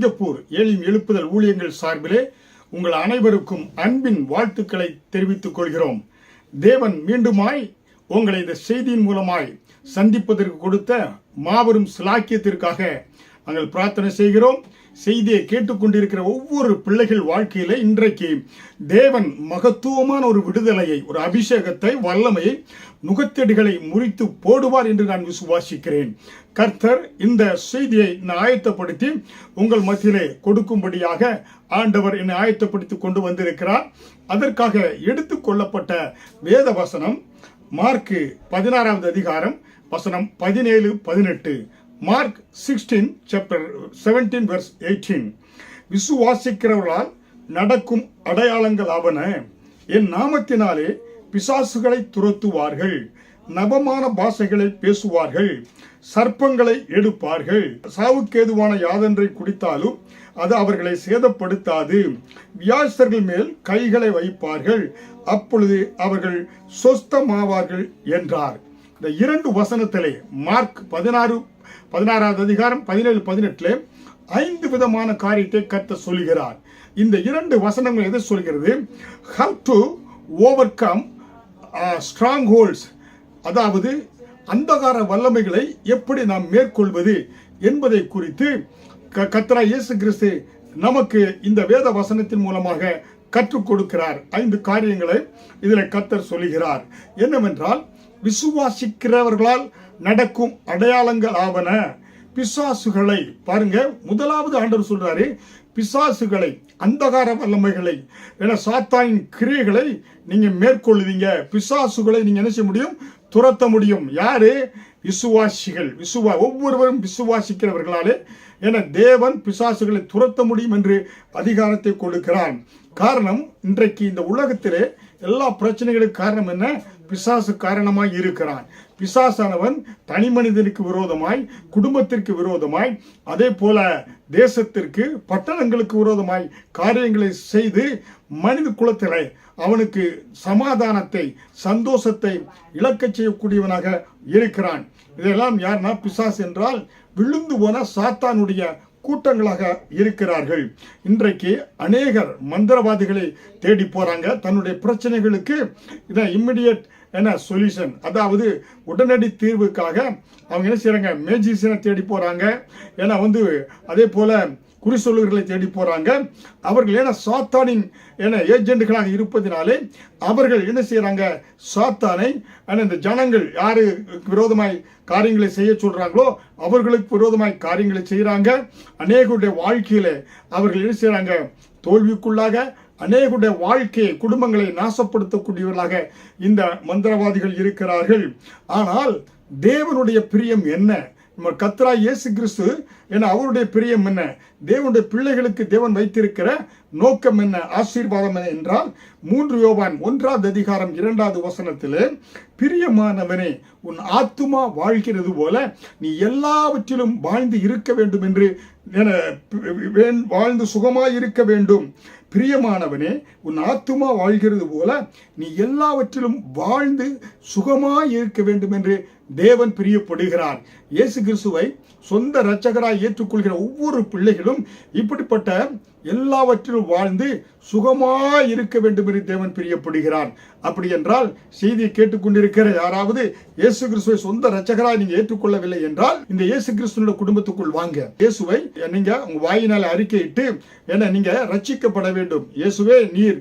Singapore Elim எழுப்புதல் ஊழியங்கள் சார்பிலே உங்கள் அனைவருக்கும் அன்பின் வாழ்த்துக்களை தெரிவித்துக் கொள்கிறோம். தேவன் மீண்டுமாய் உங்களை இந்த செய்தியின் மூலமாய் சந்திப்பதற்கு கொடுத்த மாபெரும் சிலாக்கியத்திற்காக நாங்கள் பிரார்த்தனை செய்கிறோம். செய்தியை கேட்டுக்கொண்டிருக்கிற ஒவ்வொரு பிள்ளைகள் வாழ்க்கையில இன்றைக்கு தேவன் மகத்துவமான ஒரு விடுதலையை, ஒரு அபிஷேகத்தை, வல்லமையை, நுகத்தடிகளை முறித்து போடுவார் என்று நான் விசுவாசிக்கிறேன். கர்த்தர் இந்த செய்தியை ஆயத்தப்படுத்தி உங்கள் மத்தியிலே கொடுக்கும்படியாக ஆண்டவர் என்னை ஆயத்தப்படுத்தி கொண்டு வந்திருக்கிறார். அதற்காக எடுத்துக்கொள்ளப்பட்ட வேத வசனம் மார்க்கு 16வது அதிகாரம் வசனம் 17-18. Mark 16 chapter 17 verse 18. விசுவாசிக்கிறவர்களால் நடக்கும் அடையாளங்கள் ஆவன, என் நாமத்தினாலே பிசாசுகளை துரத்துவார்கள், நவமான பாஷைகளை பேசுவார்கள், சர்ப்பங்களை எடுப்பார்கள், சாவுக்கேதுவான யாதொன்றை குடித்தாலும் அது அவர்களை சேதப்படுத்தாது, வியாதியஸ்தர்கள் மேல் கைகளை வைப்பார்கள், அப்பொழுது அவர்கள் சொஸ்தமாவார்கள் என்றார். இந்த இரண்டு வசனத்திலே மார்க் 16வது அதிகாரம் 17-18 5 விதமான காரியத்தை கர்த்தர் சொல்கிறார். இந்த இரண்டு வசனங்கள் எதை சொல்கிறது? how to overcome strongholds, அதாவது அந்தகார வல்லமைகளை எப்படி நாம் மேற்கொள்வது என்பதை குறித்து கர்த்தராகிய இயேசு கிறிஸ்து நமக்கு இந்த வேத வசனத்தின் மூலமாக கற்றுக் கொடுக்கிறார். 5 காரியங்களை இதில் கர்த்தர் சொல்லுகிறார். என்னவென்றால், விசுவாசிக்கிறவர்களால் நடக்கும் அடையாளங்கள் ஆவன. பிசாசுகளை பாருங்க, முதலாவது ஆண்டவர் சொல்றாரு, பிசாசுகளை, அந்தகார வல்லமைகளை, சாத்தானின் கிரியைகளை நீங்க மேற்கொள்வீங்க. பிசாசுகளை நீங்க என்ன செய்ய முடியும்? துரத்த முடியும். யாரு? விசுவாசிகள். ஒவ்வொருவரும் விசுவாசிக்கிறவர்களாலே என தேவன் பிசாசுகளை துரத்த முடியும் என்று அதிகாரத்தை கொடுக்கிறான். காரணம், இன்றைக்கு இந்த உலகத்திலே எல்லா பிரச்சனைகளுக்கு காரணம் என்ன? பிசாசு காரணமாய் இருக்கிறான். பிசாசானவன் தனி மனிதனுக்கு விரோதமாய், குடும்பத்திற்கு விரோதமாய், அதே போல தேசத்திற்கு, பட்டணங்களுக்கு விரோதமாய் காரியங்களை செய்து மனித குலத்திலே அவனுக்கு சமாதானத்தை, சந்தோஷத்தை இழக்கச் செய்யக்கூடியவனாக இருக்கிறான். இதெல்லாம் யாருன்னா, பிசாசு என்றால் விழுந்து போன சாத்தானுடைய கூட்டங்களாக இருக்கிறார்கள். இன்றைக்கு அநேகர் மந்திரவாதிகளை தேடி போறாங்க. தன்னுடைய பிரச்சனைகளுக்கு இதான் இம்மிடியட் சொல்யூஷன், அதாவது உடனடி தீர்வுக்காக அவங்க என்ன செய்யறாங்க? மேஜிசியனை தேடி போறாங்க. ஏன்னா அதே போல குறிசொல்லுகளை தேடி போறாங்க. அவர்கள் சாத்தானின் ஏஜென்ட்களாக இருப்பதினாலே அவர்கள் என்ன செய்யறாங்க? சாத்தானை இந்த ஜனங்கள் யாரு விரோதமாய் காரியங்களை செய்ய சொல்றாங்களோ அவர்களுக்கு விரோதமாய் காரியங்களை செய்யறாங்க. அநேகருடைய வாழ்க்கையில அவர்கள் என்ன செய்யறாங்க? தோல்விக்குள்ளாக அநேகருடைய வாழ்க்கையை, குடும்பங்களை நாசப்படுத்தக்கூடியவர்களாக இந்த மந்திரவாதிகள் இருக்கிறார்கள். ஆனால் தேவனுடைய பிரியம் என்ன? கர்த்தராகிய இயேசு கிறிஸ்து அவருடைய பிரியம் என்ன? தேவனுடைய பிள்ளைகளுக்கு தேவன் வைத்திருக்கிற நோக்கம் என்ன, ஆசீர்வாதம் என்ன என்றால் 3 யோவான் 1வது அதிகாரம் 2வது வசனத்திலே, பிரியமானவனே, உன் ஆத்துமா வாழ்கிறது போல நீ எல்லாவற்றிலும் வாழ்ந்து இருக்க வேண்டும் என்று, வாழ்ந்து சுகமாய் இருக்க வேண்டும். பிரியமானவனே, உன் ஆத்துமா வாழ்கிறது போல நீ எல்லாவற்றிலும் வாழ்ந்து சுகமாய் இருக்க வேண்டும் என்று தேவன் பிரியப்படுகிறார். இயேசு கிறிஸ்துவை சொந்த இரட்சகராய் ஏற்றுக்கொள்கிற ஒவ்வொரு பிள்ளைகளும் இப்படிப்பட்ட எல்லாவற்றிலும் வாழ்ந்து சுகமாய் இருக்க வேண்டும் என்று தேவன் பிரியப்படுகிறார். அப்படி என்றால், செய்தியை கேட்டுக்கொண்டிருக்கிற யாராவது இயேசு கிறிஸ்துவை சொந்த இரட்சகராய் நீங்க ஏற்றுக்கொள்ளவில்லை என்றால், இந்த இயேசு கிறிஸ்துவோட குடும்பத்துக்குள் வாங்க. இயேசுவை நீங்க உங்க வாயினால் அறிக்கையிட்டு நீங்க ரட்சிக்கப்பட வேண்டும். இயேசுவே, நீர்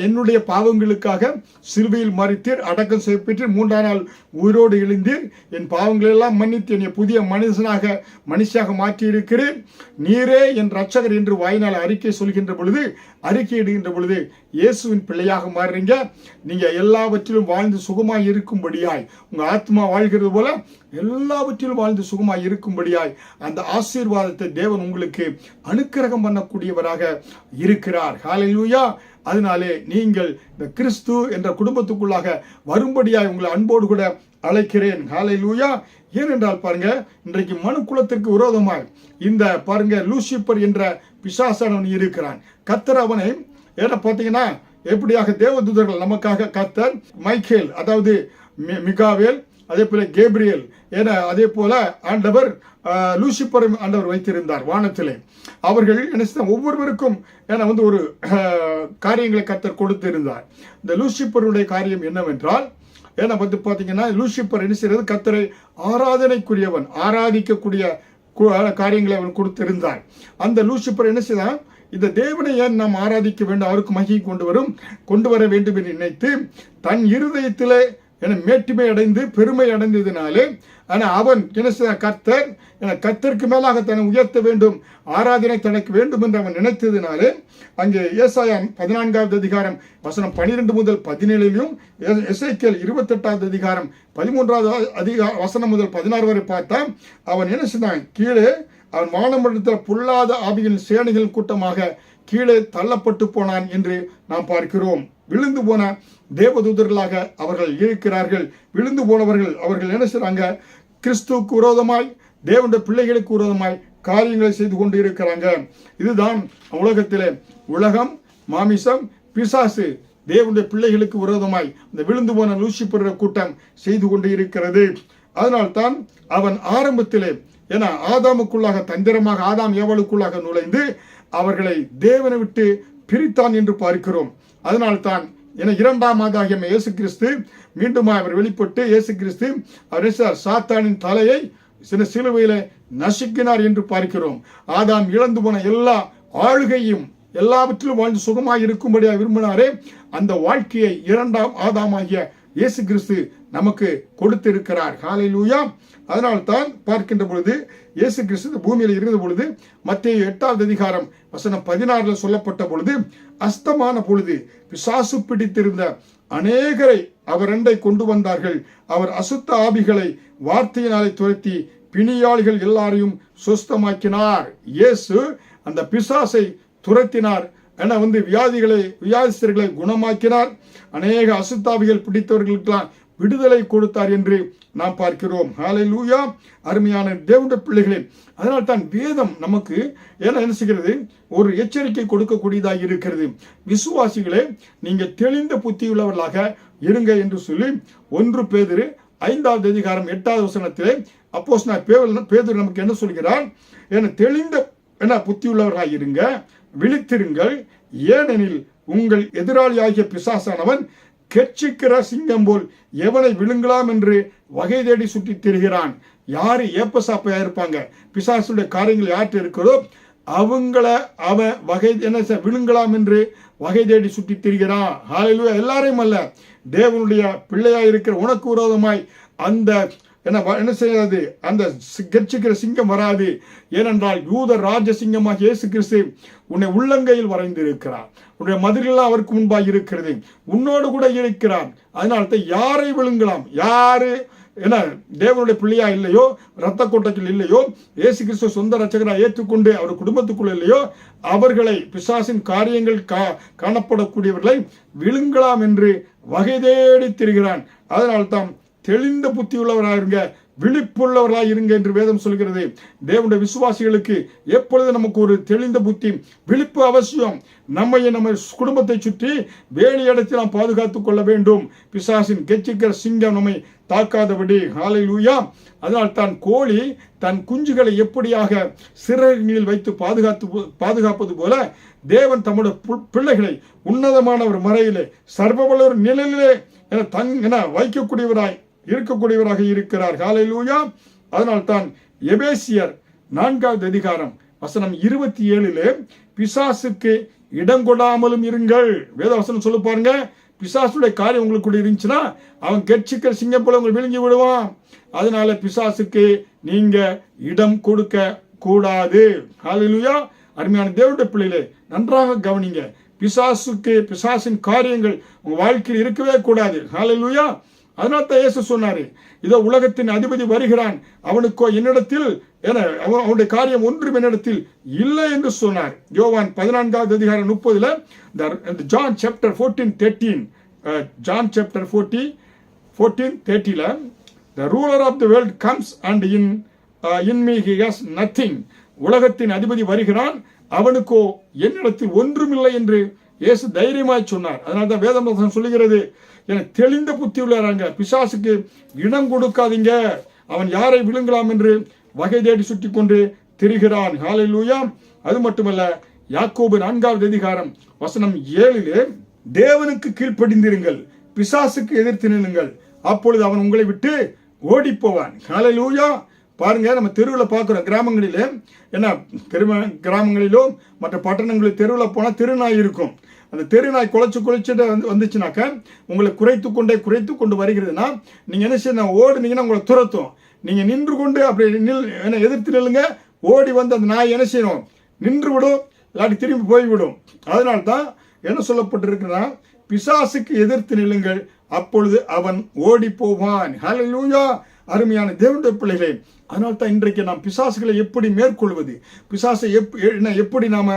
என்னுடைய பாவங்களுக்காக சிலுவையில் மரித்தீர், அடக்கம் செய்யப்பட்டு 3ஆம் நாள் உயிரோடு எழுந்தீர், என் பாவங்கள் எல்லாம் மன்னித்து என்னை புதிய மனுஷியாக மாற்றி இருக்கிறேன், நீரே என் இரட்சகர் என்று வாயினால் அறிக்கை சொல்கின்ற பொழுது, அறிக்கையிடுகின்ற பொழுது இயேசுவின் பிள்ளையாக மாறுறீங்க. நீங்க எல்லாவற்றிலும் வாழ்ந்து சுகமாய் இருக்கும்படியாய், உங்க ஆத்மா வாழ்கிறது போல எல்லாவற்றிலும் வாழ்ந்து சுகமாய் இருக்கும்படியாய் அந்த ஆசீர்வாதத்தை தேவன் உங்களுக்கு அனுக்கிரகம் பண்ணக்கூடியவராக இருக்கிறார். ஹல்லேலூயா. அதனாலே நீங்கள் இந்த கிறிஸ்து என்ற குடும்பத்துக்குள்ளாக வரும்படியாய் உங்களை அன்போடு கூட அழைக்கிறேன். ஹல்லேலூயா. ஏனென்றால் பாருங்க, இன்றைக்கு மனு குலத்திற்கு விரோதமாய் இந்த பாருங்க லூசிபர் என்ற பிசாசானவன் இருக்கிறான். கர்த்தர் அவனை பார்த்தீங்கன்னா எப்படியாக தேவதூதர்கள் நமக்காக கர்த்தர் மைக்கேல், அதாவது மிகாவேல், அதே போல கேப்ரியல் என அதே போல ஆண்டவர் லூசிபரும் ஆண்டவர் வைத்திருந்தார் வானத்திலே. அவர்கள் என்ன செய்தார், ஒவ்வொருவருக்கும் என ஒரு காரியங்களை கர்த்தர் கொடுத்திருந்தார். இந்த லூசிபருடைய காரியம் என்னவென்றால் ஏன்னா பார்த்தீங்கன்னா லூசிபர் என்ன செய்யறது, கர்த்தரை ஆராதனைக்குரியவன், ஆராதிக்கக்கூடிய காரியங்களை அவன் கொடுத்திருந்தார். அந்த லூசிபர் என்ன செய்தான், இந்த தேவனை ஏன் நாம் ஆராதிக்க வேண்டும், அவருக்கு மகிமை கொண்டு வர வேண்டும் என்று நினைத்து தன் இருதயத்திலே மேட்டுமை அடைந்து பெருமை அடைந்ததினாலே அவன் என்ன செய்தான், கர்த்தருக்கு மேலாக தன்னை உயர்த்த வேண்டும், ஆராதனை தனக்கு வேண்டும் என்று அவன் நினைத்ததினாலே அங்கே ஏசாயா 14வது அதிகாரம் வசனம் 12 முதல் 17 எசேக்கியேல் 28வது அதிகாரம் 13வது வசனம் முதல் 16 வரை பார்த்தா அவன் என்ன செய்தான், கீழே அவன் வானமண்டலத்தில் பொல்லாத ஆவியின் சேனைகளின் கூட்டமாக கீழே தள்ளப்பட்டு போனான் என்று நாம் பார்க்கிறோம். விழுந்து போன தேவதூதர்களாக அவர்கள் இருக்கிறார்கள். விழுந்து போனவர்கள் அவர்கள் என்ன செய்றாங்க, கிறிஸ்துவுக்கு விரோதமாய் தேவனுடைய பிள்ளைகளுக்கு விரோதமாய் காரியங்களை செய்து கொண்டு இருக்கிறாங்க. இதுதான் உலகத்திலே உலகம், மாமிசம், பிசாசு தேவனுடைய பிள்ளைகளுக்கு விரோதமாய் இந்த விழுந்து போன லூசிபர் கூட்டம் செய்து கொண்டு இருக்கிறது. அதனால்தான் அவன் ஆரம்பத்திலே ஏன்னா ஆதாமுக்குள்ளாக தந்திரமாக ஆதாம் ஏவாளுக்குள்ளாக நுழைந்து அவர்களை தேவனை விட்டு பிரித்தான் என்று பார்க்கிறோம். அதனால்தான் இரண்டாம் ஆதாகிய இயேசு கிறிஸ்து மீண்டும் அவர் வெளிப்பட்டு இயேசு கிறிஸ்து அவர் சாத்தானின் தலையை சிலுவையில நசுக்கினார் என்று பார்க்கிறோம். ஆதாம் இழந்து போன எல்லா ஆளுகையும் எல்லாவற்றிலும் வாழ்ந்து சுகமாக இருக்கும்படியாக விரும்பினாரே, அந்த வாழ்க்கையை இரண்டாம் ஆதாமாகிய இயேசு கிறிஸ்து நமக்கு கொடுத்திருக்கிறார். ஹல்லேலூயா. அதனால்தான் பார்க்கின்ற பொழுது இயேசு கிறிஸ்து பூமியில் இருந்த பொழுது மத்தேயு 8வது அதிகாரம் வசனம் 16 சொல்லப்பட்ட பொழுது அஸ்தமான பொழுது பிசாசு பிடித்திருந்த அநேகரை அவர் அண்டை கொண்டு வந்தார்கள். அவர் அசுத்த ஆவிகளை வார்த்தையினாலே துரத்தி பிணியாளிகள் எல்லாரையும் சுஸ்தமாக்கினார். இயேசு அந்த பிசாசை துரத்தினார் என வியாதிஸ்தர்களை குணமாக்கினார். அநேக அசுத்தாவிகள் பிடித்தவர்களுக்கெல்லாம் விடுதலை கொடுத்தார் என்று நாம் பார்க்கிறோம். ஹல்லேலூயா. அருமையான தேவனுடைய பிள்ளைகளே, அதனால் தான் வேதம் நமக்கு என்ன செய்கிறது, ஒரு எச்சரிக்கை கொடுக்கக்கூடியதாக இருக்கிறது. விசுவாசிகளே, நீங்க தெளிந்த புத்தியுள்ளவர்களாக இருங்க என்று சொல்லி 1 பேதுரு 5வது அதிகாரம் 8வது வசனத்திலே அப்போஸ்தலனாகிய பேதுரு நமக்கு என்ன சொல்கிறார், தெளிந்த புத்தியுள்ளவர்களாக இருங்க, விழித்திருங்கள், ஏனெனில் உங்கள் எதிராளியாகிய பிசாசானவன் கெர்ச்சிக்கிற சிங்கம் போல் எவனை விழுங்கலாம் என்று வகை தேடி சுற்றி திரிகிறான். யாரு ஏப்பசாப்பையா இருப்பாங்க, பிசாசுடைய காரியங்கள் யார்கிட்ட இருக்கிறதோ அவங்கள அவன் விழுங்கலாம் என்று வகை தேடி சுற்றி திரிகிறான். ஹல்லேலூயா. எல்லாரையும் அல்ல, தேவனுடைய பிள்ளையாய் இருக்கிற உனக்கு விரோதமாய் அந்த என்ன செய்யாது, அந்த கெர்ச்சிக்கிற சிங்கம் வராது. ஏனென்றால் யூத ராஜ சிங்கமாக இயேசு கிறிஸ்து உன்னை உள்ளங்கையில் வரைந்து இருக்கிறார். உன்னுடைய மதிலெல்லாம் அவருக்கு முன்பாக இருக்கிறது, உன்னோடு கூட இருக்கிறார். அதனால்தான் யாரை விழுங்கலாம், யாரு தேவனுடைய பிள்ளையா இல்லையோ, இரத்த கோட்டைகள் இல்லையோ, இயேசு கிறிஸ்துவ சொந்த ரட்சகராக ஏற்றுக்கொண்டு அவர் குடும்பத்துக்குள்ள இல்லையோ, அவர்களை பிசாசின் காரியங்கள் காணப்படக்கூடியவர்களை விழுங்கலாம் என்று வகை தேடி திரிகிறான். அதனால்தான் தெளிந்த புத்தியுள்ளவராக இருங்க, விழிப்புள்ளவர்களாக இருங்க என்று வேதம் சொல்கிறது. தேவனுடைய விசுவாசிகளுக்கு எப்பொழுது நமக்கு ஒரு தெளிந்த புத்தி விழிப்பு அவசியம். நம்ம குடும்பத்தை சுற்றி வேலையிடத்தில் நாம் பாதுகாத்துக் கொள்ள வேண்டும். பிசாசின் கெர்ச்சிக்கிற சிங்கம் நம்மை தாக்காதபடி. ஹல்லேலூயா. அதனால் தான் கோழி தன் குஞ்சுகளை எப்படியாக சிறகுகளில் வைத்து பாதுகாப்பது போல தேவன் தம்முடைய பிள்ளைகளை உன்னதமான ஒரு மறையிலே சர்வவல்ல ஒரு நிலையிலே வைக்கக்கூடியவராய் இருக்கக்கூடியவராக இருக்கிறார். ஹல்லேலூயா. அதனால் தான் எபேசியர் 4வது அதிகாரம் வசனம் 27 பிசாசுக்கு இடம் கொடாமலும் இருங்கள். வேதவசனம் சொல்லு பாருங்க, பிசாசுடைய காரியம் உங்களுக்கு இருந்துச்சுன்னா அவன் கெர்ச்சிக்கிற சிங்கம் போல உங்களை விழுங்கி விடுவான். அதனால பிசாசுக்கு நீங்க இடம் கொடுக்க கூடாது. ஹல்லேலூயா. அருமையான தேவனுடைய பிள்ளைகளே, நன்றாக கவனிங்க. பிசாசின் காரியங்கள் உங்க வாழ்க்கையில் இருக்கவே கூடாது. ஹல்லேலூயா. அதனால தான் இயேசு சொன்னாரு, இதோ உலகத்தின் அதிபதி வருகிறான், அவனுக்கோ என்னிடத்தில் அவனுடைய காரியம் ஒன்றும் என்னிடத்தில் இல்லை என்று சொன்னார். யோவான் 14வது அதிகாரம் 30 John chapter 14:13 John chapter 14:30 the ruler of the world comes and in me he has nothing. உலகத்தின் அதிபதி வருகிறான், அவனுக்கோ என்னிடத்தில் ஒன்றுமில்லை என்று இயேசு தைரியமாய் சொன்னார். அதனால தான் வேதம் சொல்லுகிறது, எனக்கு தெளிந்த புத்தி உள்ளாராங்க, பிசாசுக்கு இடம் கொடுக்காதீங்க, அவன் யாரை விழுங்கலாம் என்று வகை தேடி சுற்றி கொண்டு திரிகிறான். ஹல்லேலூயா. அது மட்டுமல்ல, யாக்கோபு 4வது அதிகாரம் வசனம் 7 தேவனுக்கு கீழ்ப்படிந்திருங்கள், பிசாசுக்கு எதிர்த்து நில்லுங்கள், அப்பொழுது அவன் உங்களை விட்டு ஓடி போவான். ஹல்லேலூயா. பாருங்க, நம்ம தெருவில் பார்க்குறோம், கிராமங்களிலே என்ன கிராமங்களிலும் மற்ற பட்டணங்களில் தெருவில் போனால் திருநாய் இருக்கும். அந்த தெருநாய் குலைச்சிட்டு வந்துச்சுனாக்க உங்களை குறைத்து கொண்டு வருகிறதுனா நீங்கள் என்ன செய்யணும், ஓடுனீங்கன்னா உங்களை துரத்தும். நீங்கள் நின்று கொண்டு அப்படி என்ன எதிர்த்து நில்லுங்க, ஓடி வந்து அந்த நாய் என்ன செய்யணும், நின்று விடும், இல்லாட்டி திரும்பி போய்விடும். அதனால தான் என்ன சொல்லப்பட்டிருக்குன்னா, பிசாசுக்கு எதிர்த்து நில்லுங்கள், அப்பொழுது அவன் ஓடி போவான். ஹல்லேலூயா. அருமையான தேவனுடைய பிள்ளைகளே, அதனால தான் இன்றைக்கு நாம் பிசாசுகளை எப்படி மேற்கொள்வது, பிசாசை எப்படி நாம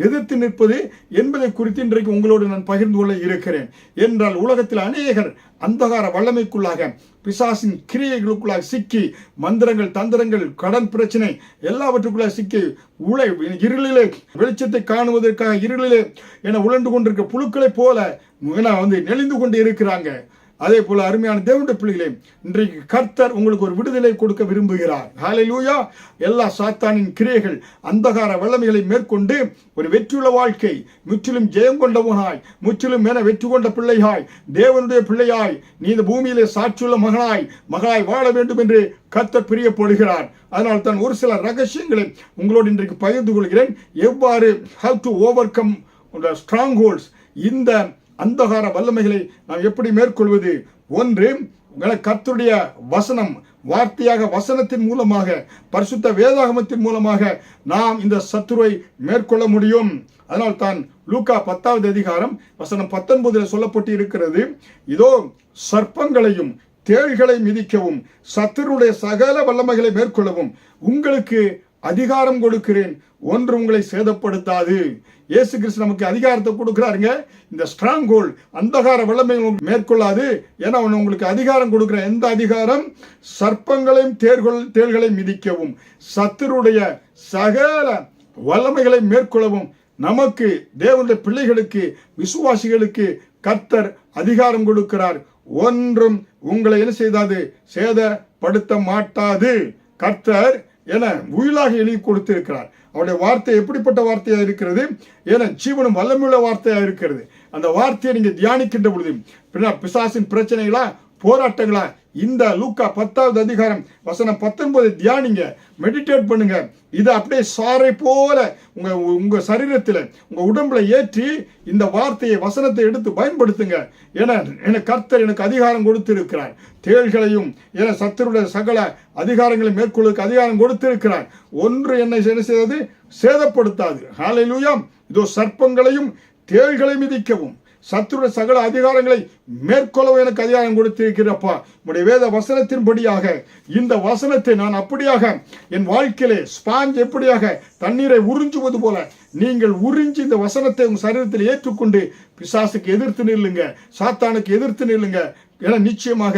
எதிர்த்து நிற்பது என்பதை குறித்து இன்றைக்கு உங்களோடு நான் பகிர்ந்து கொள்ள இருக்கிறேன். என்றால் உலகத்தில் அநேகர் அந்தகார வல்லமைக்குள்ளாக, பிசாசின் கிரியைகளுக்குள்ளாக சிக்கி, மந்திரங்கள், தந்திரங்கள், கடன் பிரச்சனை எல்லாவற்றுக்குள்ளாக சிக்கி இருளிலே வெளிச்சத்தை காணுவதற்காக இருளிலே என உழண்டு கொண்டிருக்க புழுக்களை போல நெளிந்து கொண்டு இருக்கிறாங்க. அதே போல அருமையான தேவனுடைய பிள்ளைகளே, இன்றைக்கு கர்த்தர் உங்களுக்கு ஒரு விடுதலை கொடுக்க விரும்புகிறார். ஹல்லேலூயா. எல்லா சாத்தானின் கிரியைகள், அந்தகார வல்லமைகளை மேற்கொண்டு ஒரு வெற்றியுள்ள வாழ்க்கை, முற்றிலும் ஜெயம் கொண்டவனாய், முற்றிலும் வெற்றி கொண்ட பிள்ளையாய், தேவனுடைய பிள்ளையாய், நீ இந்த பூமியிலே சாட்சியுள்ள மகளாய் வாழ வேண்டும் என்று கர்த்தர் பிரியப்படுகிறார். அதனால் தான் ஒரு சில ரகசியங்களை உங்களோடு இன்றைக்கு பகிர்ந்து கொள்கிறேன். எவ்வாறு how to overcome the strongholds, இந்த அந்தகார வல்லமைகளை நாம் எப்படி மேற்கொள்வது? ஒன்று, கர்த்தருடைய வசனம், வார்த்தையாக வசனத்தின் மூலமாக, பரிசுத்த வேதாகமத்தின் மூலமாக நாம் இந்த சத்துருவை மேற்கொள்ள முடியும். அதனால் தான் லூக்கா 10வது அதிகாரம் வசனம் 19 சொல்லப்பட்டு இருக்கிறது, இதோ சர்ப்பங்களையும் தேள்களை மிதிக்கவும் சத்துருடைய சகல வல்லமைகளை மேற்கொள்ளவும் உங்களுக்கு அதிகாரம் கொடுக்கிறேன், ஒன்று உங்களை சேதப்படுத்தாது. இயேசு கிறிஸ்து நமக்கு அதிகாரத்தை கொடுக்கிறாருங்க. இந்த ஸ்ட்ராங் ஹோல்ட், அந்தகார வல்லமை மேற்கொள்ளாது. ஏன்னா உங்களுக்கு அதிகாரம் கொடுக்கிற எந்த அதிகாரம்? சர்ப்பங்களையும் தேள்களையும் மிதிக்கவும் சத்துருடைய சகல வல்லமைகளை மேற்கொள்ளவும் நமக்கு, தேவனுடைய பிள்ளைகளுக்கு, விசுவாசிகளுக்கு கர்த்தர் அதிகாரம் கொடுக்கிறார். ஒன்றும் உங்களை என்ன செய்தாது? சேதப்படுத்த மாட்டாது. கர்த்தர் என உயிலாக எழுதி கொடுத்திருக்கிறார். அவருடைய வார்த்தை எப்படிப்பட்ட வார்த்தையா இருக்கிறது? என ஜீவனும் வல்லமையுள்ள வார்த்தையா இருக்கிறது. அந்த வார்த்தையை நீங்க தியானிக்கின்ற பொழுது பிசாசின் பிரச்சனைகளா, போராட்டங்களா, இந்த லூக்கா 10வது அதிகாரம் வசனம் 19 தியானிங்க, மெடிடேட் பண்ணுங்க. இது அப்படியே சாரை போல உங்க சரீரத்தில், உங்க உடம்புல ஏற்றி இந்த வார்த்தையை, வசனத்தை எடுத்து பயன்படுத்துங்க. என கர்த்தர் எனக்கு அதிகாரம் கொடுத்திருக்கிறார். தேள்களையும் என சத்துருடைய சகல அதிகாரங்களை மேற்கொள்ளுக்கு அதிகாரம் கொடுத்திருக்கிறார். ஒன்று என்னை என்ன செய்தது? சேதப்படுத்தாது. ஹல்லேலூயா. இதோ சர்ப்பங்களையும் தேள்களை மிதிக்கவும் சத்துருடைய சகல அதிகாரங்களை மேற்கொள்ளவும் எனக்கு அதிகாரம் கொடுத்திருக்கிறப்பா. உடைய வேத வசனத்தின்படியாக இந்த வசனத்தை நான் அப்படியாக என் வாழ்க்கையிலே ஸ்பாஞ்ச் எப்படியாக தண்ணீரை உறிஞ்சுவது போல நீங்கள் உறிஞ்சி இந்த வசனத்தை உங்க சரீரத்தில் ஏற்றுக்கொண்டு பிசாசுக்கு எதிர்த்து நில்லுங்க, சாத்தானுக்கு எதிர்த்து நில்லுங்க. என நிச்சயமாக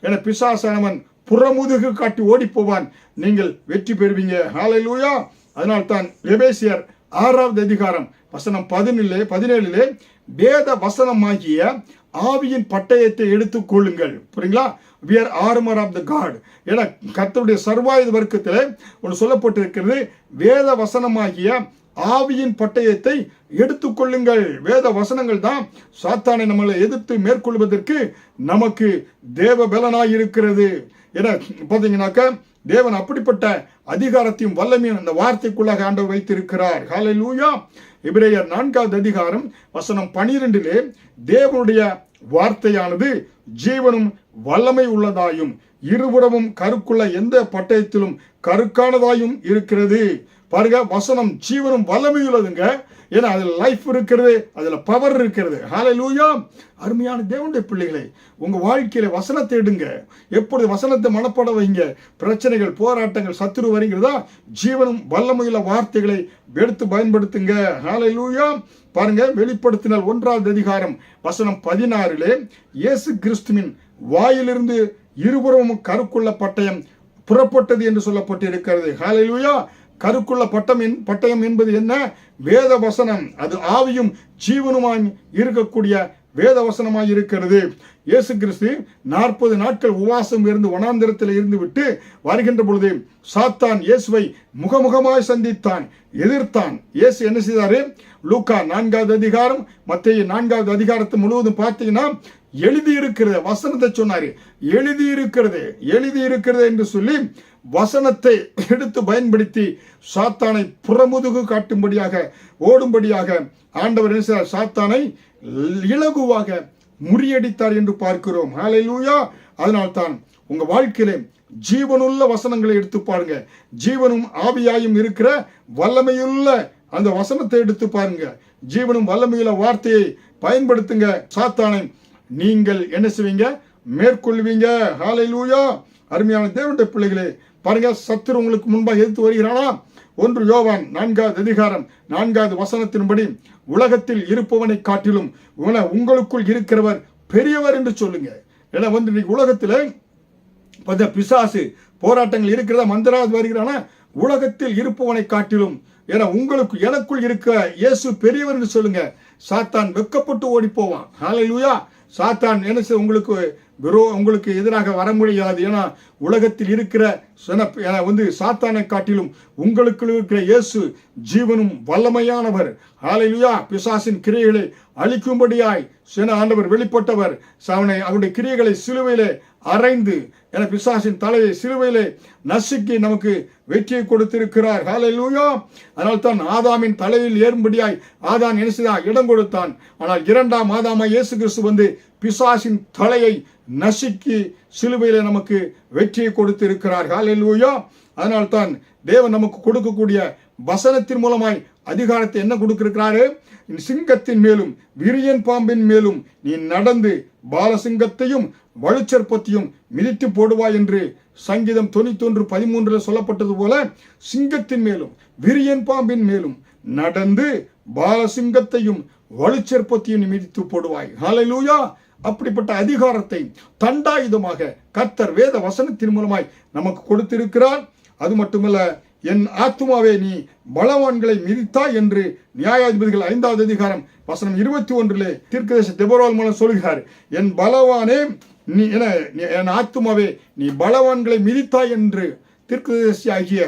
என பிசாசானவன் புறமுதுகு காட்டி ஓடி போவான், நீங்கள் வெற்றி பெறுவீங்க. ஹல்லேலூயா. அதனால்தான் எபேசியர் 6வது அதிகாரம் வசனம் 17 வேத வசனமாகிய ஆவியின் பட்டயத்தை எடுத்துக் கொள்ளுங்கள். புரியுங்களா? we are armor of the God. என கர்த்தருடைய சர்வாயுத வர்க்கத்தில் ஒன்று சொல்லப்பட்டிருக்கிறது. வேத வசனமாகிய ஆவியின் பட்டயத்தை எடுத்துக்கொள்ளுங்கள். வேத வசனங்கள் தான் சாத்தானை நம்மளை எதிர்த்து மேற்கொள்வதற்கு நமக்கு தேவ பலனாய் இருக்கிறது. என பார்த்தீங்கன்னாக்க தேவன் அப்படிப்பட்ட அதிகாரத்தையும் வல்லமையும் அந்த வார்த்தைக்குள்ளாக ஆண்டவர் வைத்திருக்கிறார். ஹல்லேலூயா. எபிரேயர் 4வது அதிகாரம் வசனம் 12 தேவனுடைய வார்த்தையானது ஜீவனும் வல்லமை உள்ளதாயும் இருபுறமும் கருக்குள்ள எந்த பட்டயத்திலும் கருக்கானதாயும் இருக்கிறது. பாருங்க, வசனம் ஜீவனும் வல்லமை உள்ளதுங்க. ஏன்னா அதில் லைஃப் இருக்கிறது, அதில் பவர் இருக்கிறது. ஹல்லேலூயா. அருமையான தேவனுடைய பிள்ளைகளை, உங்க வாழ்க்கையில வசனத்தை எடுங்க. எப்பொழுது வசனத்தை மனப்பட வைங்க, பிரச்சனைகள், போராட்டங்கள், சத்துரு வருகிறதா, ஜீவனும் வல்லமையுள்ள வார்த்தைகளை எடுத்து பயன்படுத்துங்க. ஹல்லேலூயா. பாருங்க, வெளிப்படுத்தினால் 1வது அதிகாரம் வசனம் 16 இயேசு கிறிஸ்துவின் வாயிலிருந்து இருபுறமும் கருக்குள்ள பட்டயம் புறப்பட்டது என்று சொல்லப்பட்டு இருக்கிறது. ஹல்லேலூயா. கருக்குள்ள பட்டயம் என்பது என்ன? வேத வசனம். அது ஆவியும் ஜீவனுமாய் இருக்கக்கூடிய வேத வசனமாய் இருக்கிறது. இயேசு கிறிஸ்து 40 நாட்கள் உபவாசம் இருந்து வனாந்திரத்தில் இருந்து விட்டு வருகின்ற பொழுது சாத்தான் இயேசுவை முகமுகமாய் சந்தித்தான், எதிர்த்தான். இயேசு என்ன செய்தாரு? லூக்கா 4வது அதிகாரம், மத்தேயு 4வது அதிகாரத்தை முழுவதும் பார்த்தீங்கன்னா எழுதி இருக்கிறது வசனத்தை சொன்னாரு. எழுதி இருக்கிறது என்று சொல்லி வசனத்தை எடுத்து பயன்படுத்தி சாத்தானை புறமுதுகு காட்டும்படியாக, ஓடும்படியாக ஆண்டவர் என்ன செய்தார்? சாத்தானை இலகுவாக முறியடித்தார் என்று பார்க்கிறோம். ஹல்லேலூயா. அதனால்தான் உங்க வாழ்க்கையிலே ஜீவனுள்ள வசனங்களை எடுத்து பாருங்க. ஜீவனும் ஆவியாயும் இருக்கிற வல்லமையுள்ள அந்த வசனத்தை எடுத்து பாருங்க. ஜீவனும் வல்லமையுள்ள வார்த்தையை பயன்படுத்துங்க. சாத்தானை நீங்கள் என்ன செய்வீங்க? மேற்கொள்வீங்க. ஹல்லேலூயா. அருமையான தேவனுடைய பிள்ளைகளே, பாருங்க, சத்துரு உங்களுக்கு முன்பாக எதிர்த்து வருகிறானா? 1 யோவான் 4வது அதிகாரம் 4வது வசனத்தின்படி உலகத்தில் இருப்பவனை காட்டிலும் உங்களுக்குள் இருக்கிறவர் பெரியவர் என்று சொல்லுங்க. ஏன்னா இன்னைக்கு உலகத்தில் பிசாசு போராட்டங்கள் இருக்கிறதா? மந்திராவது வருகிறானா? உலகத்தில் இருப்பவனை காட்டிலும் ஏன்னா எனக்குள் இருக்க இயேசு பெரியவர் என்று சொல்லுங்க. சாத்தான் வெக்கப்பட்டு ஓடி போவான். ஹல்லேலூயா. சாத்தான் என்ன உங்களுக்கு எதிராக வர முடியாது. ஏன்னா உலகத்தில் இருக்கிற சாத்தானை காட்டிலும் உங்களுக்கு இருக்கிற இயேசு ஜீவனும் வல்லமையானவர். ஹல்லேலூயா. பிசாசின் கிரியைகளை அழிக்கும்படியாய் ஆண்டவர் வெளிப்பட்டவர். அவருடைய கிரியைகளை சிலுவையிலே அறைந்து பிசாசின் தலையை சிலுவையிலே நசுக்கி நமக்கு வெற்றியை கொடுத்திருக்கிறார். ஹல்லேலூயா. அதனால் தான் ஆதாமின் தலையில் ஏறும்படியாய் ஆதான் என்ன செய்தான்? இடம் கொடுத்தான். ஆனால் 2ஆம் ஆதாமாய் இயேசு கிறிஸ்து பிசாசின் தலையை நசுக்கி சிலுவையிலே நமக்கு வெற்றியை கொடுத்திருக்கிறார். ஹல்லேலூயா. அதனால் தான் தேவன் நமக்கு கொடுக்கக்கூடிய வசனத்தின் மூலமாய் அதிகாரத்தை என்ன கொடுத்திருக்கிறாரு? சிங்கத்தின் மேலும் விரியன் பாம்பின் மேலும் நீ நடந்து பாலசிங்கத்தையும் வலுச்சற்பத்தையும் மிதித்து போடுவாய் என்று சங்கீதம் 91:13 சொல்லப்பட்டது போல சிங்கத்தின் மேலும் விரியன் பாம்பின் மேலும் நடந்து பாலசிங்கத்தையும் வலுச்சற்பத்தையும் மிதித்து போடுவாய். ஹல்லேலூயா. அப்படிப்பட்ட அதிகாரத்தை தண்டாயுதமாக கர்த்தர் வேத வசனத்தின் மூலமாய் நமக்கு கொடுத்திருக்கிறார். அது மட்டுமல்ல, என் ஆத்துமாவே நீ பலவான்களை மிதித்தாய் என்று நியாயாதிபதிகள் 5வது அதிகாரம் வசனம் 21 தீர்க்கதரிசி தெபொராள் மூலம் சொல்கிறார். என் பலவானே நீ என் ஆத்துமாவே நீ பலவான்களை மிதித்தாய் என்று தீர்க்கதரிசி ஆகிய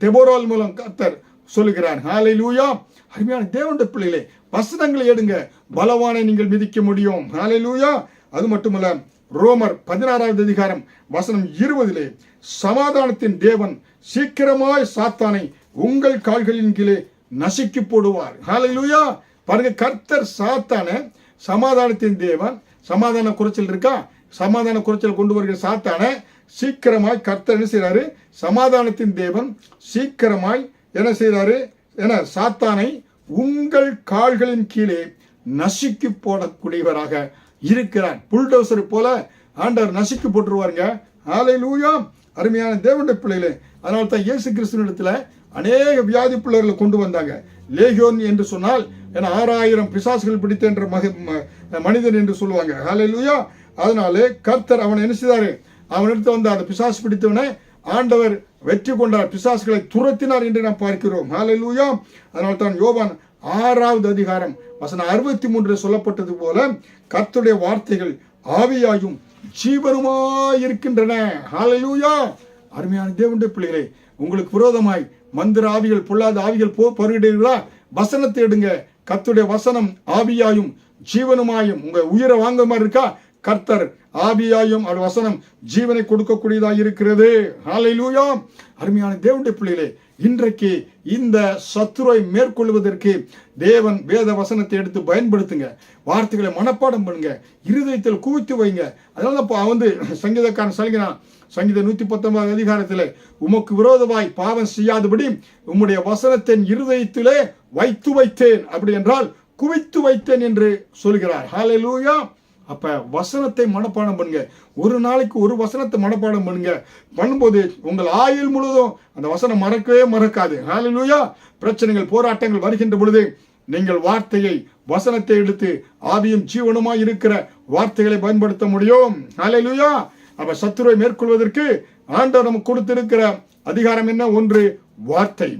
தெபொராள் மூலம் கர்த்தர் சொல்லுகிறார். ஹல்லேலூயா. அருமையான தேவனுடைய பிள்ளைகளே, வசனங்களை எடுங்க, பலவானை நீங்கள் மிதிக்க முடியும். ஹல்லேலூயா. அது மட்டுமல்ல, ரோமர் 16வது அதிகாரம் வசனம் 20 சமாதானத்தின் தேவன் சீக்கிரமாய் சாத்தானை உங்கள் கால்களின் கீழே நசுக்கி போடுவார். ஹல்லேலூயா. பாருங்க, கர்த்தர் சாத்தானை, சமாதானத்தின் தேவன், சமாதான குறைச்சல் இருக்கா? சமாதான குறைச்சல் கொண்டு வருகிற சாத்தானை சீக்கிரமாய் கர்த்தர் என்ன செய்யறாரு? சமாதானத்தின் தேவன் சீக்கிரமாய் என்ன செய்யறாரு? சாத்தானை உங்கள் கால்களின் கீழே நசுக்கி போடக்கூடியவராக இருக்கிறார். புல்டோசர் போல ஆண்டவர் நசுக்கி போட்டுருவாருங்க. ஹல்லேலூயா. அருமையான தேவனுடைய பிள்ளைகளே, அதனால தான் இயேசு கிறிஸ்துவினிடத்துல அநேக வியாதி பிள்ளைகளை கொண்டு வந்தாங்க. லேகியோன் என்று சொன்னால் 6000 பிசாசுகள் பிடித்த என்ற மனிதன் என்று சொல்லுவாங்க. ஹல்லேலூயா. அதனாலே கர்த்தர் அவனை என்ன செய்தாரு? அவனிடத்து வந்த அந்த பிசாசு பிடித்தவனை ஆண்டவர் வெற்றி கொண்டார், பிசாசுகளை துரத்தினார் என்று நாம் பார்க்கிறோம். ஹல்லேலூயா. அதனால தான் யோவான் 6வது அதிகாரம் வசனம் 63 சொல்லப்பட்டது போல கர்த்தருடைய வார்த்தைகள் ஆவியாயும் ஜீவனுமாயிருக்கின்றன. ஹல்லேலூயா. அருமையான தேவனுடைய பிள்ளைகளே, உங்களுக்கு விரோதமாய் மந்திர ஆவிகள், பொல்லாத ஆவிகள் பருகிடுகிறதா? வசனத்தை எடுங்க. கர்த்தருடைய வசனம் ஆவியாயும் ஜீவனுமாயும் உங்க உயிரை வாங்க மாதிரி இருக்கா? கர்த்தர் ஆவியாயும் அவர் வசனம் ஜீவனை கொடுக்கக்கூடியதாக இருக்கிறது. ஹல்லேலூயா. அருமையான தேவனுடைய பிள்ளைகளே, இன்றைக்கு இந்த சத்துருவை மேற்கொள்வதற்கு தேவன் வேத வசனத்தை எடுத்து பயன்படுத்துங்க. வார்த்தைகளை மனப்பாடம் பண்ணுங்க, இருதயத்தில் குவித்து வைங்க. அதனால சங்கீதக்காரன் சொல்கிறான், சங்கீதம் 119 அதிகாரத்திலே, உமக்கு விரோதமாய் பாவம் செய்யாதபடி உம்முடைய வசனத்தை இருதயத்திலே வைத்து வைத்தேன், அப்படி என்றால் குவித்து வைத்தேன் என்று சொல்கிறார். ஹல்லேலூயா. அப்ப வசனத்தை மனப்பாடம் பண்ணுங்க. ஒரு நாளைக்கு ஒரு வசனத்தை மனப்பாடம் பண்ணுங்க. பண்ணும்போது உங்கள் ஆயுள் முழுவதும் அந்த வசனம் மறக்கவே மறக்காது. ஹல்லேலூயா. பிரச்சனைகள், போராட்டங்கள் வருகின்ற பொழுது நீங்கள் வார்த்தையை, வசனத்தை எடுத்து ஆவியும் ஜீவனுமாய் இருக்கிற வார்த்தைகளை பயன்படுத்த முடியும். ஹல்லேலூயா. அப்ப சத்துருவை மேற்கொள்வதற்கு ஆண்டவர் நமக்கு கொடுத்திருக்கிற அதிகாரம் என்ன? 1 வார்த்தை,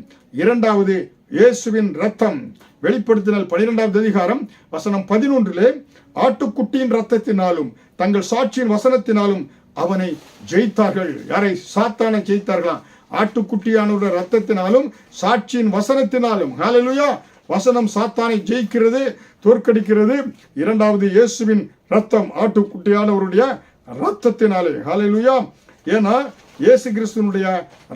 2வது இயேசுவின் ரத்தம். வெளிப்படுத்தினல் 12வது அதிகாரம் வசனம் 11 ஆட்டுக்குட்டியின் ரத்தத்தினாலும் தங்கள் சாட்சியின் வசனத்தினாலும் அவனை ஜெயித்தார்கள். யாரை? சாத்தானை ஜெயித்தார்களாம். ஆட்டுக்குட்டியானவருடைய ரத்தத்தினாலும் சாட்சியின் வசனத்தினாலும். ஹல்லேலூயா. வசனம் சாத்தானை ஜெயிக்கிறது, தோற்கடிக்கிறது. 2வது இயேசுவின் ரத்தம், ஆட்டுக்குட்டியானவருடைய ரத்தத்தினாலே. ஹல்லேலூயா. ஏன்னா இயேசு கிறிஸ்துவனுடைய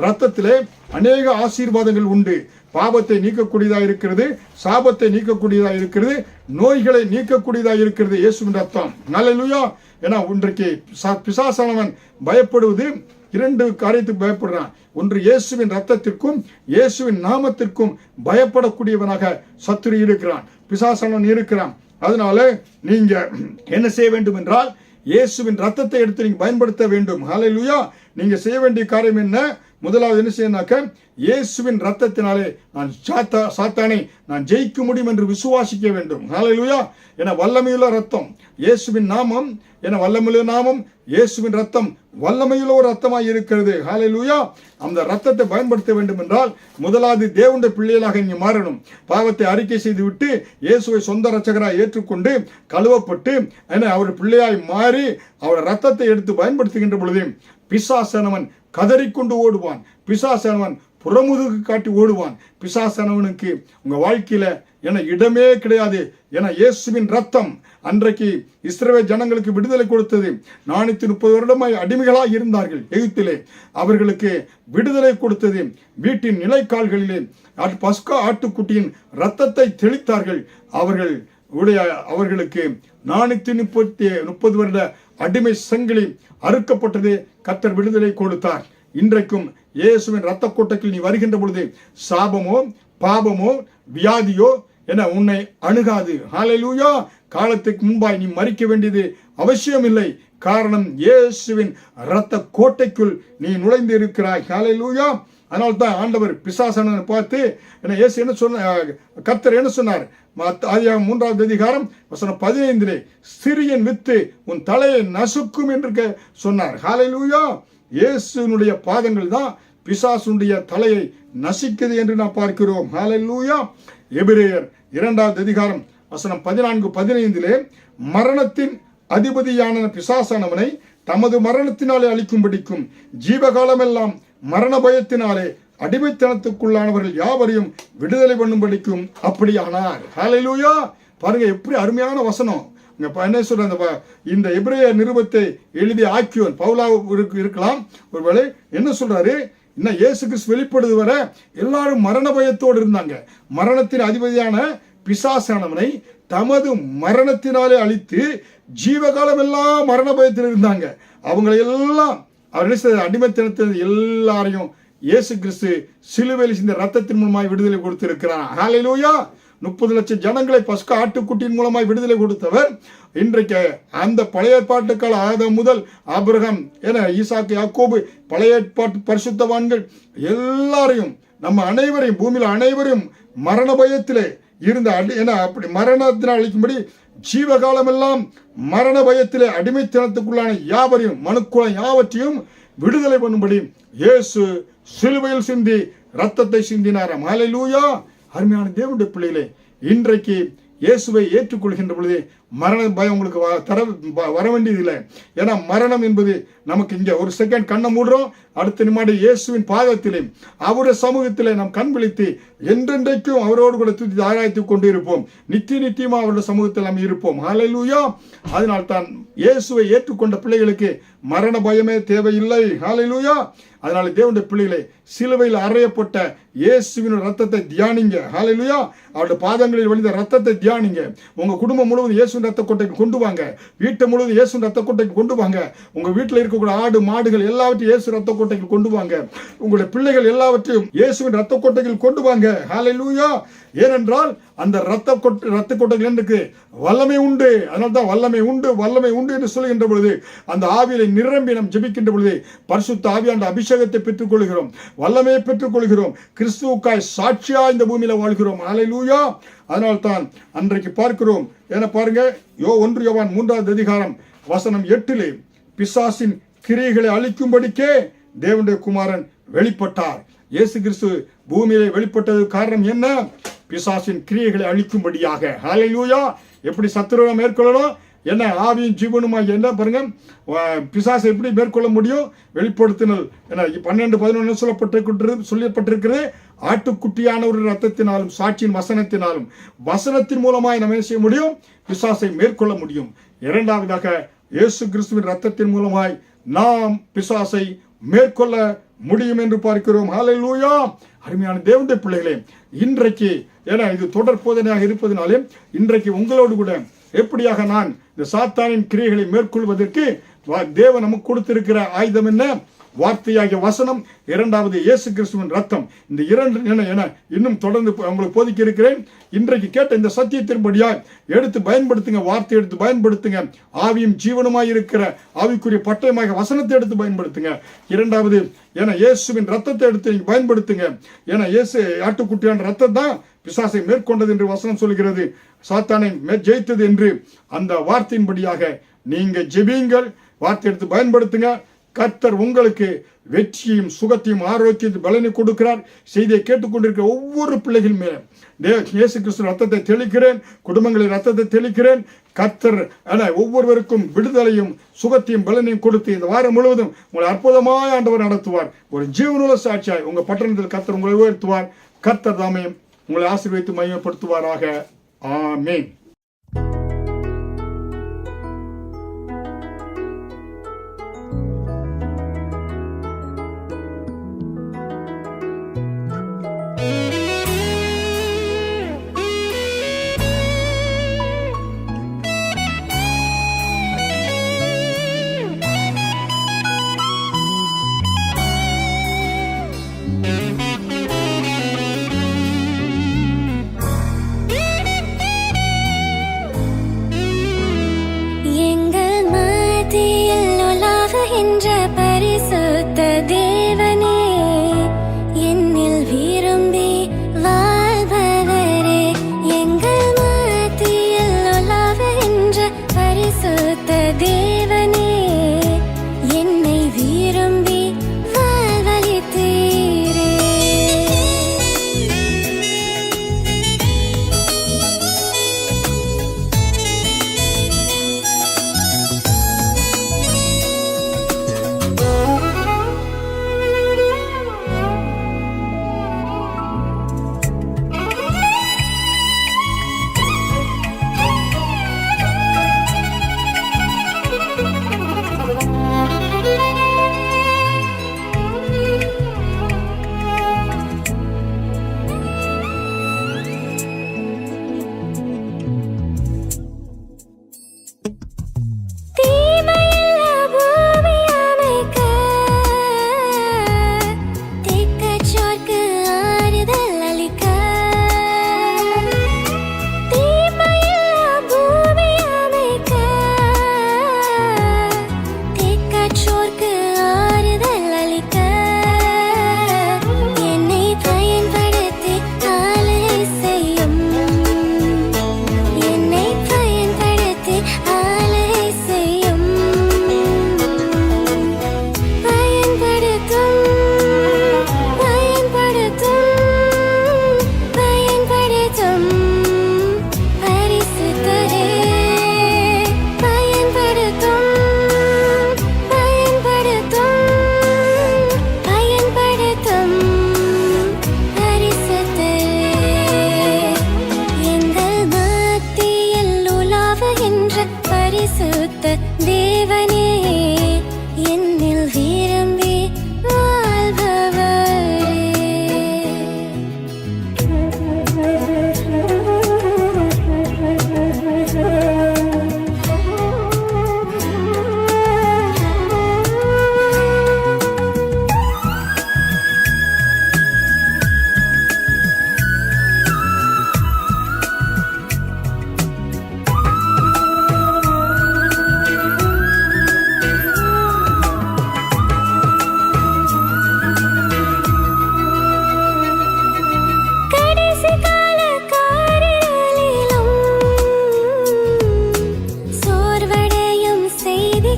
ரத்தத்திலே அநேக ஆசீர்வாதங்கள் உண்டு. பாவத்தை நீக்கக்கூடியதாக இருக்கிறது, சாபத்தை நீக்கக்கூடியதாக இருக்கிறது, நோய்களை நீக்கக்கூடியதாக இருக்கிறது இயேசுவின் ரத்தம். ஹல்லேலூயா. ஏன்னா இன்றைக்கு பிசாசானவன் பயப்படுவது 2 காரியத்துக்கு பயப்படுறான். ஒன்று, இயேசுவின் ரத்தத்திற்கும் இயேசுவின் நாமத்திற்கும் பயப்படக்கூடியவனாக சத்துரு இருக்கிறான், பிசாசானவன் இருக்கிறான். அதனால நீங்க என்ன செய்ய வேண்டும் என்றால் இயேசுவின் ரத்தத்தை எடுத்து நீங்க பயன்படுத்த வேண்டும். ஹல்லேலூயா. நீங்க செய்ய வேண்டிய காரியம் என்ன? முதலாவது என்ன செய்யனாக்க, இயேசுவின் ரத்தத்தினாலே நான் சாத்தானை நான் ஜெயிக்க முடியும் என்று விசுவாசிக்க வேண்டும். ஹல்லேலூயா. என வல்லமையுள்ள ரத்தம் இயேசுவின் நாமம், என வல்லமையுள்ள நாமம் இயேசுவின் ரத்தம் வல்லமையுள்ள ஒரு ரத்தமாய் இருக்கிறது. ஹல்லேலூயா. அந்த ரத்தத்தை பயன்படுத்த வேண்டும் என்றால் முதலாவது தேவனுடைய பிள்ளைகளாக நீங்க மாறணும். பாவத்தை அறிக்கை செய்துவிட்டு இயேசுவை சொந்த இரட்சகராய் ஏற்றுக்கொண்டு கழுவப்பட்டு அவர் பிள்ளையாய் மாறி அவர் ரத்தத்தை எடுத்து பயன்படுத்துகின்ற பொழுது பிசாசானவன் கதறிக்கொண்டு ஓடுவான், பிசாசானவன் புறமுதுகு காட்டி ஓடுவான். பிசாசானவனுக்கு உங்க வாழ்க்கையில என இடமே கிடையாது. என இயேசுவின் ரத்தம் அன்றைக்கு இஸ்ரவேல் ஜனங்களுக்கு விடுதலை கொடுத்தது. 430 வருடமாய் அடிமைகளாய் இருந்தார்கள் எகிப்திலே. அவர்களுக்கு விடுதலை கொடுத்தது. வீட்டின் நிலைக்கால்களிலே பஸ்கா ஆட்டுக்குட்டியின் ரத்தத்தை தெளித்தார்கள். அவர்களுக்கு 430 வருட அடிமை சங்கிலி அறுக்கப்பட்டது. கர்த்தர் விடுதலை கொடுத்தார். இன்றைக்கும் இயேசுவின் ரத்த கோட்டைக்கு நீ வருகின்ற பொழுது சாபமோ பாபமோ வியாதியோ என உன்னை அணுகாது. ஹல்லேலூயா. காலத்துக்கு முன்பாய் நீ மரிக்க வேண்டியது அவசியம் இல்லை. காரணம் இயேசுவின் ரத்த கோட்டைக்குள் நீ நுழைந்து இருக்கிறாய். ஹல்லேலூயா. அதனால தான் ஆண்டவர் பிசாசானவனை பார்த்து இயேசு என்ன சொன்னார், கர்த்தர் என்ன சொன்னார்? ஆதியாகமம் 3வது அதிகாரம் வசனம் 15 சிறியன் வித்து உன் தலையை நசுக்கும் என்று சொன்னார். ஹல்லேலூயா. இயேசுனுடைய பாதங்கள் தான் பிசாசுடைய தலையை நசிக்குது என்று நாம் பார்க்கிறோம். ஹல்லேலூயா. எபிரேயர் 2வது அதிகாரம் வசனம் 14-15 மரணத்தின் அதிபதியான பிசாசானவனை தமது மரணத்தினாலே அழிக்கும்படிக்கும் ஜீவகாலமெல்லாம் மரண பயத்தினாலே அடிமைத்தனத்துக்குள்ளானவர்கள் யாவரையும் விடுதலை பண்ணும்படிக்கும் அப்படியானார். ஹல்லேலூயா. பாருங்க எப்படி அருமையான வசனம். என்ன சொல்ற, இந்த எபிரேயர் நிருபத்தை எழுதிய ஆக்கியோன் பவுலா இருக்கலாம். ஒருவேளை என்ன சொல்றாரு, இன்னும் இயேசு கிறிஸ்து வெளிப்படுது வர எல்லாரும் மரண பயத்தோடு இருந்தாங்க. மரணத்தின் அதிபதியான பிசாசானவனை தமது மரணத்தினாலே அழித்து ஜீவகாலம் எல்லாம் மரண பயத்தில் இருந்தாங்க. அவங்களை எல்லாம் அவர் அடிமைத்தனத்தில் எல்லாரையும் இயேசு கிறிஸ்து சிலுவையில் இந்த ரத்தத்தின் மூலமாய் விடுதலை கொடுத்திருக்கிறார். ஹல்லேலூயா. 30 லட்சம் ஜனங்களை பஸ்கா ஆட்டுக்குட்டியின் மூலமாய் விடுதலை கொடுத்தவர் இன்றைக்கு அந்த பழைய ஏற்பாட்டு கால ஆதாம் முதல் ஆபிரகாம் என ஈசாக்கு யாக்கோபு பழைய ஏற்பாட்டு பரிசுத்தவான்கள் எல்லாரையும் நம்ம அனைவரையும் பூமியில் அனைவரையும் மரண பயத்திலே இருந்த அப்படி மரணத்தினால் அழிக்கும்படி ஜீவகாலம் எல்லாம் மரண பயத்திலே அடிமைத்தனத்துக்குள்ளான யாவரையும் மனுக்குலம் யாவற்றையும் விடுதலை பண்ணும்படி இயேசு சிலுவையில் சிந்தி ரத்தத்தை சிந்தினாராம். ஹல்லேலூயா. அருமையான தேவனுடைய பிள்ளைகளே, இன்றைக்கு இயேசுவை ஏற்றுக்கொள்கின்ற பொழுது மரண பயம் உங்களுக்கு வர வேண்டியதில்லை. ஏன்னா மரணம் என்பது நமக்கு இங்க ஒரு செகண்ட் கண்ணை மூடுறோம், அடுத்த நிமிடம் இயேசுவின் பாதத்திலே அவருடைய சமூகத்திலே நாம் கண் விழித்து என்றென்றைக்கும் அவரோடு கூட துதி ஆராய்த்து கொண்டு இருப்போம். நித்தியமா அவருடைய சமூகத்தில் நாம் இருப்போம். ஹல்லேலூயா. அதனால் தான் இயேசுவை ஏற்றுக்கொண்ட பிள்ளைகளுக்கு மரண பயமே தேவையில்லை. ஹல்லேலூயா. அதனால தேவனுடைய பிள்ளைகளை சிலுவையில் அறையப்பட்ட இயேசுவின் ரத்தத்தை தியானிங்க. ஹல்லேலூயா. அவருடைய பாதங்களில் வழிந்த ரத்தத்தை தியானிங்க. உங்க குடும்பம் முழுவதும் இயேசுவின் ரத்த கோட்டைக்கு கொண்டு வாங்க. வீட்டை முழுவதும் இயேசுவின் ரத்த கோட்டைக்கு கொண்டு வாங்க. உங்க வீட்டில் இருக்கக்கூடிய ஆடு மாடுகள் எல்லாவற்றையும் இயேசு ரத்த கோட்டைக்கு கொண்டு வாங்க. உங்களுடைய பிள்ளைகள் எல்லாவற்றையும் இயேசுவின் ரத்த கோட்டைக்கு கொண்டு வாங்க. ஹல்லேலூயா. ஏனென்றால் அந்த ரத்த கோட்டைகள் என்று வல்லமை உண்டு. அதனால்தான் வல்லமை உண்டு என்று சொல்லுகின்ற பொழுது அந்த ஆவியை நிரம்பி நாம் ஜெபிக்கின்ற பொழுது பரிசுத்த ஆவியாண்ட அபிஷேகத்தை பெற்றுக் கொள்கிறோம், வல்லமையை பெற்றுக் கொள்கிறோம், கிறிஸ்துவுக்காய் சாட்சியா இந்த பூமியில வாழ்கிறோம். ஹல்லேலூயா. அதனால்தான் அன்றைக்கு பார்க்கிறோம். என பாருங்க, 1 யோவான் 3வது அதிகாரம் வசனம் 8 பிசாசின் கிரியைகளை அழிக்கும்படிக்கே தேவனுடைய குமாரன் வெளிப்பட்டார். இயேசு கிறிஸ்து பூமியிலே வெளிப்பட்டது காரணம் என்ன? பிசாசின் கிரியைகளை அழிக்கும்படியாக. ஹல்லேலூயா. எப்படி சத்துருவை மேற்கொள்ளணும்? என்ன ஆவியும் ஜீவனுமாய் என்ன பாருங்க, பிசாசை எப்படி மேற்கொள்ள முடியும்? வெளிப்படுத்தினல் என்ன 12:11 சொல்லப்பட்டிருக்கிறது. ஆட்டுக்குட்டியான ஒரு ரத்தத்தினாலும் சாட்சியின் வசனத்தினாலும், வசனத்தின் மூலமாய் நம்ம என்ன செய்ய முடியும்? பிசாசை மேற்கொள்ள முடியும். இரண்டாவதாக இயேசு கிறிஸ்துவின் ரத்தத்தின் மூலமாய் நாம் பிசாசை மேற்கொள்ள முடியும் என்று பார்க்கிறோம். ஹல்லேலூயா. அருமையான தேவனுடைய பிள்ளைகளே, இன்றைக்கு ஏன்னா இது தொடர் போதனையாக இருப்பதனாலே இன்றைக்கு உங்களோடு கூட எப்படியாக நான் இந்த சாத்தானின் கிரியைகளை மேற்கொள்வதற்கு தேவன் நமக்கு கொடுத்திருக்கிற ஆயுதம் என்ன? வார்த்தையாகிய வசனம், இரண்டாவது இயேசு கிறிஸ்துவின் ரத்தம். இந்த இரண்டு என இன்னும் தொடர்ந்து உங்களுக்கு போதிக்க இருக்கிறேன். இன்றைக்கு கேட்ட இந்த சத்தியத்தின்படியாய் எடுத்து பயன்படுத்துங்க. வார்த்தை எடுத்து பயன்படுத்துங்க. ஆவியும் ஜீவனுமாய் இருக்கிற ஆவிக்குரிய பட்டயமாக வசனத்தை எடுத்து பயன்படுத்துங்க. இரண்டாவது இயேசுவின் ரத்தத்தை எடுத்து நீங்க பயன்படுத்துங்க. ஏன்னா இயேசு ஆட்டுக்குட்டியான ரத்தம் தான் பிசாசை மேற்கொண்டது என்று வசனம் சொல்கிறது. சாத்தானை ஜெயித்தது என்று அந்த வார்த்தையின்படியாக நீங்க ஜெபியுங்கள். வார்த்தை எடுத்து பயன்படுத்துங்க. கர்த்தர் உங்களுக்கு வெற்றியும் சுகத்தையும் ஆரோக்கியத்தையும் பலனை கொடுக்கிறார். செய்தியை கேட்டுக்கொண்டிருக்கிற ஒவ்வொரு பிள்ளைகள் மேலும் இயேசு கிறிஸ்து ரத்தத்தை தெளிக்கிறேன். குடும்பங்களின் ரத்தத்தை தெளிக்கிறேன். கர்த்தர் ஒவ்வொருவருக்கும் விடுதலையும் சுகத்தையும் பலனையும் கொடுத்து இந்த வாரம் முழுவதும் உங்களை அற்புதமாய் ஆண்டவர் நடத்துவார். ஒரு ஜீவனுள்ள சாட்சியாய் உங்க பட்டணத்தில் கர்த்தர் உங்களை உயர்த்துவார். கர்த்தர் தாமே உங்களை ஆசீர்வதித்து மகிமைப்படுத்துவாராக. ஆமென்.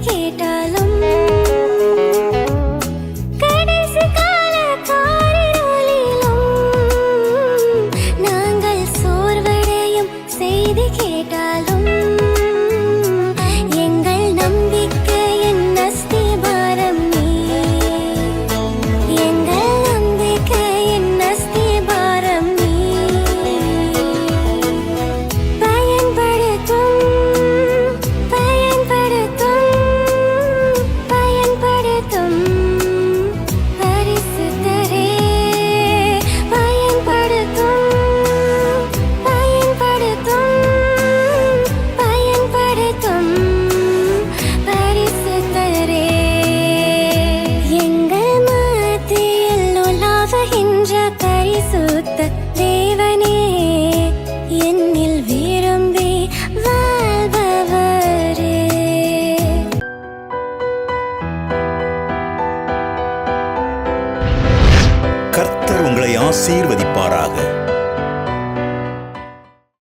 கேட்ட